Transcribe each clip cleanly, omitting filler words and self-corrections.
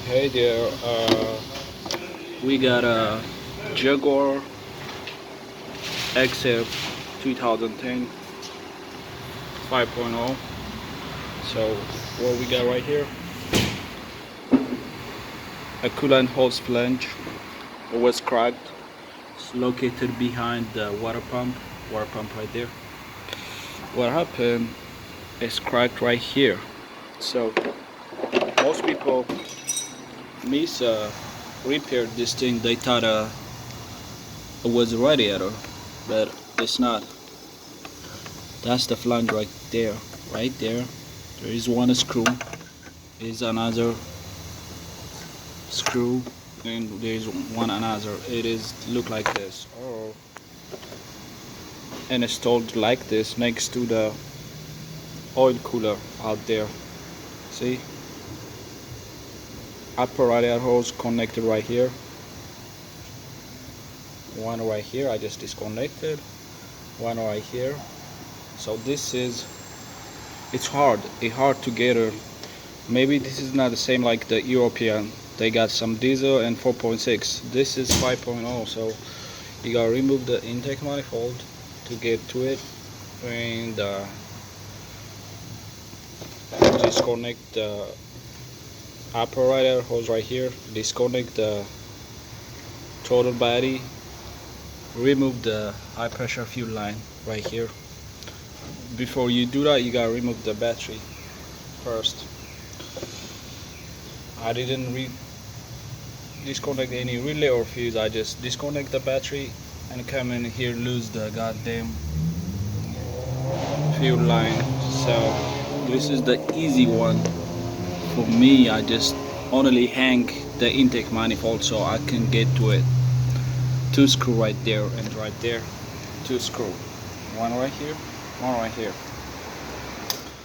Hey there, we got a Jaguar XF 2010 5.0. So what we got right here, a coolant hose flange. It was cracked. It's located behind the water pump right there. What happened is cracked right here. So most people miss repair this thing. They thought it was a radiator, but it's not. That's the flange right there. Right there. There is one screw. There is another screw, and there is one another. It is look like this, or installed like this next to the oil cooler out there. See, upper radiator hose connected right here. One right here. I just disconnected. One right here. So this is, it's hard to get her. Maybe this is not the same like the European. They got some diesel and 4.6. This is 5.0. So you gotta remove the intake manifold to get to it, and disconnect the upper radiator hose right here. Disconnect the total body. Remove the high pressure fuel line right here. Before you do that, you gotta remove the battery first. I didn't disconnect any relay or fuse. I just disconnect the battery and come in here, lose the goddamn fuel line. So this is the easy one for me. I just only hang the intake manifold so I can get to it. Two screw right there and right there. Two screw. One right here, one right here.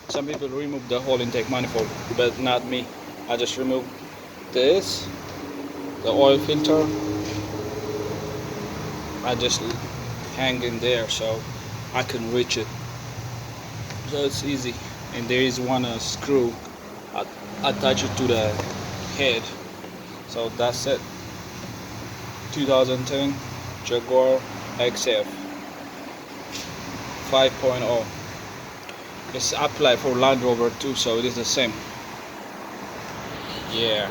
Some people remove the whole intake manifold, but not me. I just remove this, the oil filter. I just hang in there so I can reach it. So it's easy. And there is one screw attach it to the head. So that's it. 2010 Jaguar XF 5.0. It's applied for Land Rover too, so it is the same. Yeah.